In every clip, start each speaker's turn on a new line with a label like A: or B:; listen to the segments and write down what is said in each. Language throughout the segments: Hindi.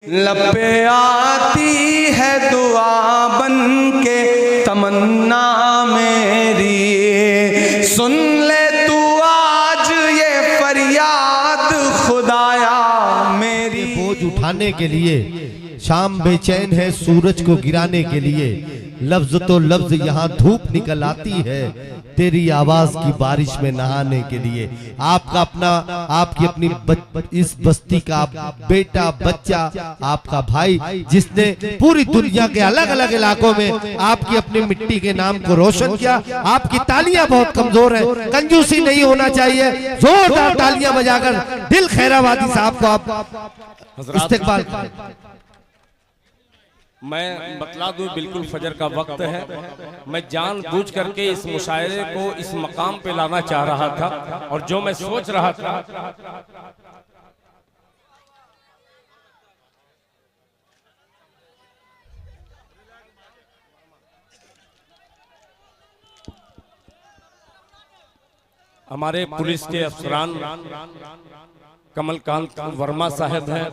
A: लब पे आती है दुआ बन के तमन्ना मेरी, सुन ले तू आज ये फरियाद खुदाया मेरी।
B: बोझ उठाने के लिए शाम बेचैन है सूरज को गिराने के लिए, लफ्ज तो लफ्ज यहाँ धूप निकल आती है तेरी आवाज की बारिश में नहाने के लिए। आपका अपना, आपकी अपनी इस बस्ती का बेटा बच्चा, आपका भाई जिसने पूरी दुनिया के अलग अलग इलाकों में आपकी अपनी मिट्टी के नाम को रोशन किया। आपकी तालियां बहुत कमजोर है, कंजूसी नहीं होना चाहिए, जोरदार तालियां बजाकर दिल खैराबादी साहब को आप इस्तेकबाल करें।
C: मैं बतला दूं, बिल्कुल फजर का वक्त है। मैं जानबूझ करके इस मुशायरे को इस मकाम पे लाना चाह रहा था, और जो मैं सोच रहा था हमारे पुलिस के अफसरान कमलकांत वर्मा साहब हैं,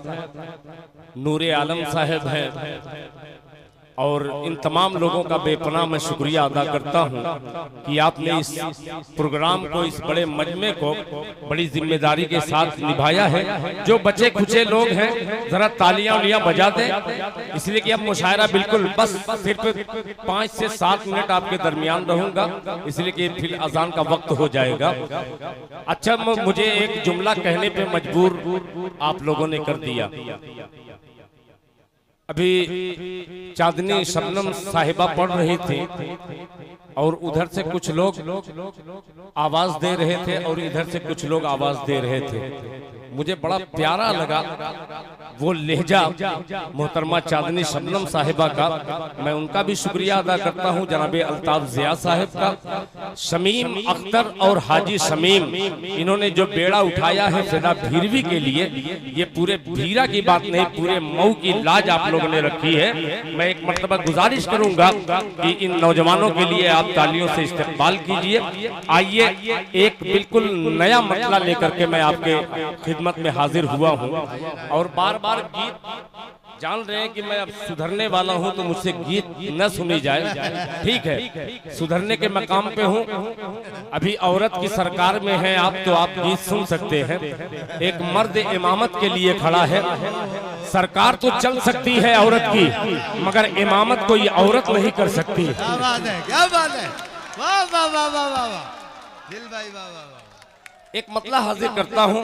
C: नूरे आलम साहब हैं, और इन तमाम लोगों का बेपनाह मैं शुक्रिया अदा करता हूं कि आपने इस प्रोग्राम को, इस बड़े मजमे को बड़ी जिम्मेदारी के साथ निभाया है। जो बचे खुचे लोग हैं जरा तालियां उलियां बजा दें, इसलिए कि अब मुशायरा बिल्कुल बस सिर्फ 5 से 7 मिनट आपके दरमियान रहूंगा, इसलिए कि फिर अजान का वक्त हो जाएगा। अच्छा, मुझे एक जुमला कहने पे मजबूर आप लोगों ने कर दिया। अभी चांदनी शबनम साहिबा पढ़ रही थी और उधर से कुछ लोग आवाज दे रहे थे और इधर से कुछ लोग आवाज दे रहे थे। मुझे बड़ा प्यारा लगा वो लहजा मोहतरमा चांदनी शबनम साहिबा का। मैं उनका भी शुक्रिया अदा करता हूं, जनाबे अल्ताफ जिया साहब का, शमीम अख्तर और हाजी शमीम, इन्होंने जो बेड़ा उठाया है फिदा भीरवी के लिए। ये पूरे भीरा की बात नहीं, पूरे मऊ की लाज आप लोगों ने रखी है। मैं एक मर्तबा गुजारिश करूंगा कि इन नौजवानों के लिए आप तालियों से इस्तेमाल कीजिए। आइए, एक बिल्कुल नया मसला लेकर के मैं आपके खिदमत में हाजिर हुआ हूं, और बार बार गीत जान रहे हैं कि मैं अब सुधरने वाला हूं, तो मुझसे गीत न सुनी जाए, ठीक है। सुधरने के मकाम पे हूं, अभी औरत की सरकार में है आप, तो आप गीत सुन सकते हैं। एक मर्द इमामत के लिए खड़ा है। सरकार तो चल सकती है औरत की, मगर इमामत कोई औरत नहीं कर सकती।
B: क्या बात है, क्या बात है, वाह वाह वाह वाह वाह, दिल भाई वाह वाह।
C: एक मतला हाजिर करता हूं,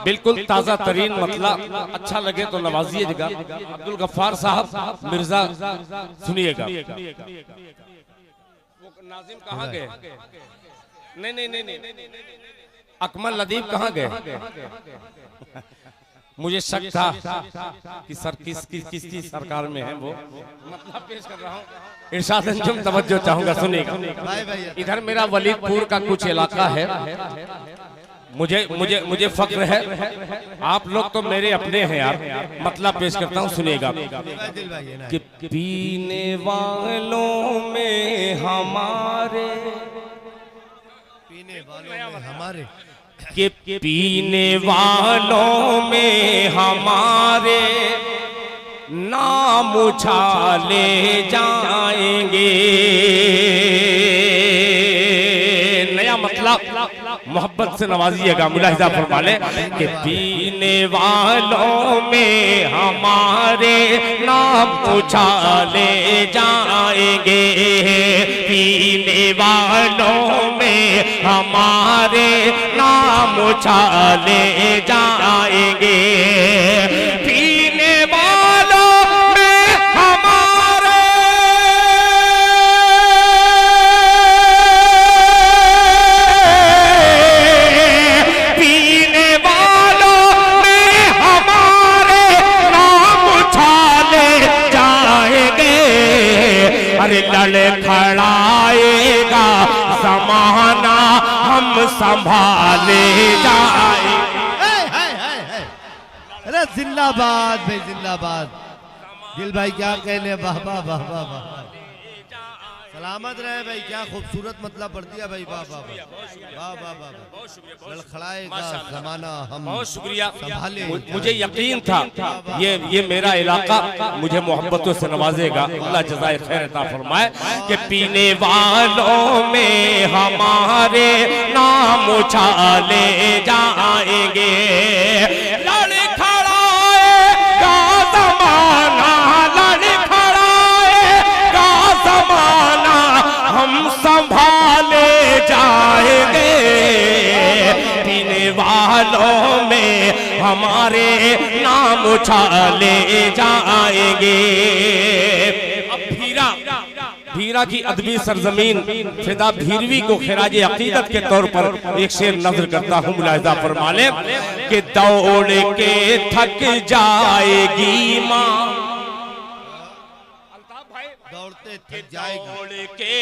C: बिल्कुल ताजा तरीन मतला, अच्छा लगे तो नवाजिएगा। अब्दुल गफ्फार साहब मिर्जा सुनिएगा। वो नाजिम कहाँ गए? नहीं नहीं नहीं नहीं, अकमल लदीफ कहाँ गए? मुझे शक था कि सर किसकी सरकार में है वो। मतलब पेश कर रहा हूँ, इरशाद अंजुम तवज्जो चाहूंगा, सुनिएगा। इधर मेरा वलीदपुर का कुछ इलाका है, मुझे फख्र है। आप लोग तो मेरे अपने हैं यार। मतलब पेश करता हूँ, सुनिएगा। कि पीने वालों में हमारे,
B: पीने वालों में हमारे,
C: कि पीने वालों में हमारे नाम उछाले जाएंगे। नया मतलब मोहब्बत से नवाजिएगा, मुलाहिजा फरमा ले। कि पीने वालों में हमारे नाम उछाले जाएंगे, पीने वालों में हमारे नाम उछाले जाएंगे, पीने वालों में हमारे, पीने वालों में हमारे नाम उछाले जाएंगे। अरे लड़खड़ाएगा ज़माना, हम संभाले जाए।
B: अरे जिंदाबाद भाई, जिंदाबाद। दिल भाई क्या कहने, वाह वाह वाह वाह वाह, सलामत रहे भाई, क्या खूबसूरत मतलब पढ़ दिया भाई। वाह वाह वाह वाह वाह वाह, लड़खड़ाएगा जमाना हम।
C: बहुत शुक्रिया।
B: संभाले।
C: मुझे यकीन था ये मेरा इलाका मुझे मोहब्बतों से नवाजेगा। अल्लाह जज़ाए खैर अता फरमाए कि पीने वालों में हमारे नाम उछाले जाएंगे, लड़खड़ाएगा ज़माना, लड़खड़ाएगा ज़माना, हम संभाले जाएंगे। पीने वालों में हमारे नाम उछाले जाएंगे। अब भीरा की अदबी सरजमीन फिदा भीरवी को खिराज अकीदत के तौर पर एक शेर नजर करता हूँ। मुलाहिजा फरमा लें कि दौड़ के थक जाएगी माँ,
B: दौड़ते थक जाएगी,
C: दौड़ के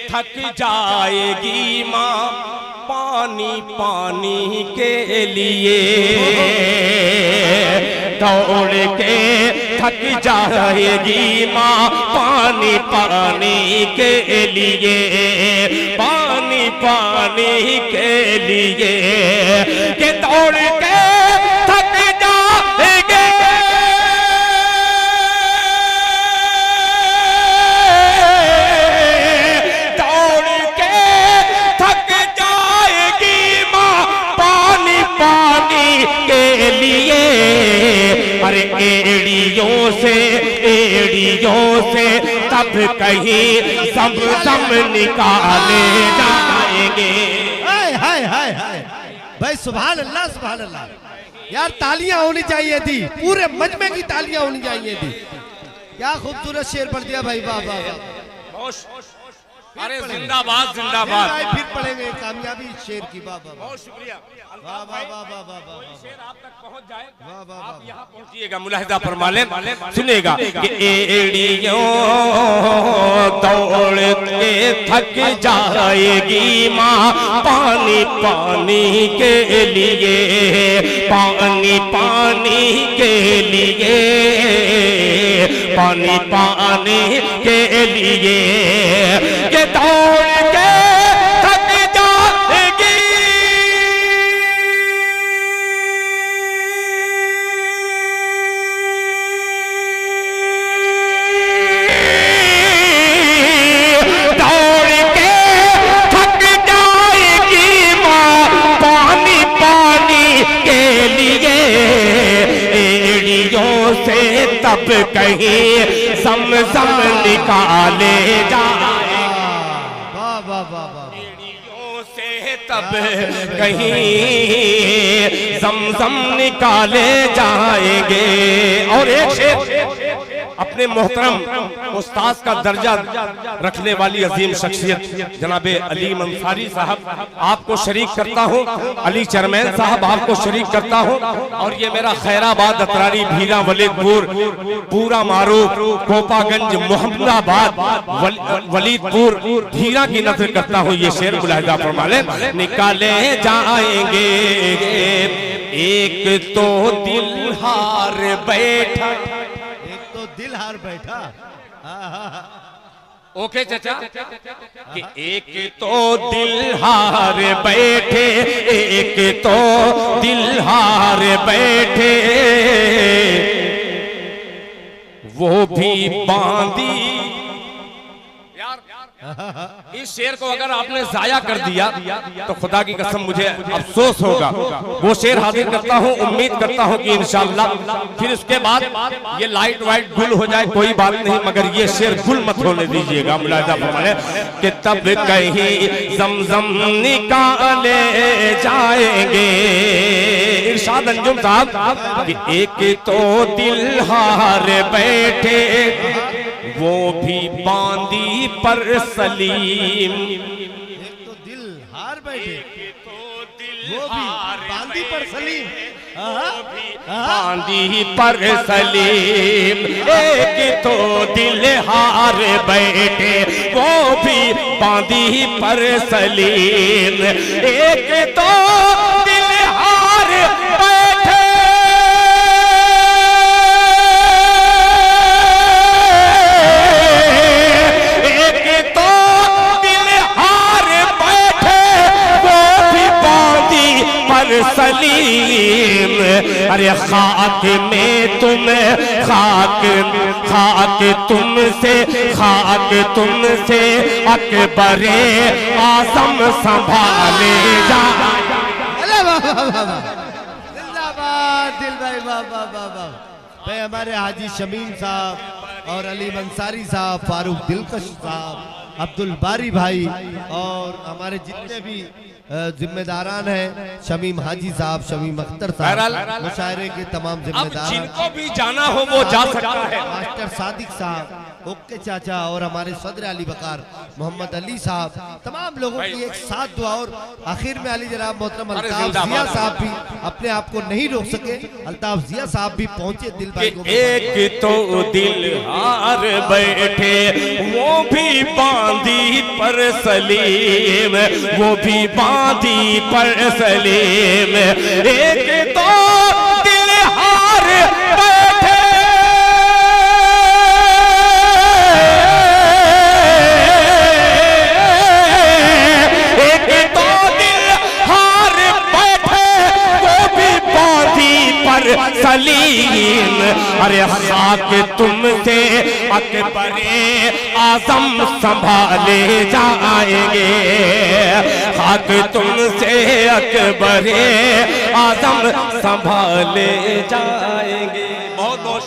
C: थक जाएगी माँ, पानी पानी के लिए। दौड़ के थक जाएगी माँ, पानी पानी के लिए, पानी पानी के लिए। के दौड़ के थक जाएंगे, दौड़ के थक जाएगी माँ, पानी पानी के लिए। अरे एड़ियों से तब कहीं समसम निकाले जाएंगे।
B: हाय हाय हाय हाय भाई, सुभान अल्लाह सुभान अल्लाह। यार तालियां होनी चाहिए थी, पूरे मजमे की तालियां होनी चाहिए थी। क्या खूबसूरत शेर पढ़ दिया भाई। वाह वाह वाह,
C: अरे जिंदाबाद जिंदाबाद।
B: फिर पढ़ेंगे कामयाबी शेर की। वाह वाह
C: बहुत शुक्रिया।
B: वाह वाह वाह वाह वाह वाह।
C: शेर आप तक पहुंच जाए,
B: वाह वाह
C: आप यहाँ पहुंचिएगा। मुलाहिजा फरमा लें, सुनेगा कि एड़ियों दौड़ के थक जाएगी माँ, पानी पानी के लिए, पानी पानी के लिए, पानी पानी के लिए। के दौड़ के थक जाएगी, दौड़ के थक जाएगी माँ, पानी पानी के लिए। एड़ियों से तब कहीं समसम निकाले जाए,
B: वाह वाह वाह वाह।
C: एड़ियों से तब कहीं समसम निकाले जाएंगे। और एक शेर अपने मोहतरम उस्ताद का दर्जा रखने वाली अजीम शख्सियत जनाब अली अंसारी साहब आपको शरीक करता हूँ, अली चेयरमैन साहब आपको शरीक करता हूँ। और ये मेरा खैराबाद, अतरारी, भीरा, वलीदपुर, पूरा मारूफ, कोपागंज, मोहम्मदाबाद, वलीदपुर, भीरा की नजर करता हूँ। ये शेर मुलाहिजा फरमा लें। निकाले जाएंगे एक तो दिल हार बैठा,
B: दिल हार बैठा।
C: ओके चाचा कि एक तो दिल हार बैठे, एक तो दिल हार बैठे, वो भी बांधी। इस शेर को अगर आपने जाया कर दिया तो खुदा की कसम मुझे अफसोस होगा। वो शेर हाजिर करता हूँ, उम्मीद करता हूँ कि इंशाअल्लाह फिर उसके बाद ये लाइट वाइट गुल हो जाए कोई बात नहीं, मगर ये शेर गुल मत होने दीजिएगा। मुलाहिजा फरमाए कि तब कहीं जमजम निकाले जाएंगे। इरशाद अंजुम साहब कि एक तो दिल हार बैठे, वो भी बांदी पर सलीम।
B: एक तो दिल हार बैठे, वो भी बांदी पर सलीम,
C: बांदी पर सलीम। एक तो दिल हार बैठे, वो भी बांदी पर सलीम। एक तो दिल हार बैठे, एक तो खाक में तुम खाक तुमसे अकबरे आजम संभाले जा।
B: जिंदाबाद दिल भाई, वाह वाह वाह वाह भाई। हमारे हाजी शमीम साहब और अली अंसारी साहब, फारूक दिलकश साहब, अब्दुल बारी भाई और हमारे जितने भी जिम्मेदारान हैं, शमीम हाजी साहब, शमीम अख्तर साहब, मुशायरे के तमाम जिम्मेदार,
C: जिनको भी जाना हो वो जा सकता है।
B: मास्टर सादिक साहब, ओके चाचा और हमारे सदर अली बकार मोहम्मद अली साहब, तमाम लोगों की एक साथ दुआ। और आखिर में अली जनाब मोहतरम अल्ताफ जिया साहब भी अपने आप को नहीं रोक सके, अल्ताफ जिया साहब भी पहुंचे दिल भाई को।
C: एक तो दिल हार बैठे वो भी बांधी पर सलीम, वो भी बांधी पर सलीम, एक तो दिल हार बैठे सलीम। अरे खाक तुमसे अकबरे आजम संभाले जाएंगे, खाक तुमसे अकबरे आजम संभाले जाएंगे। बहुत बहुत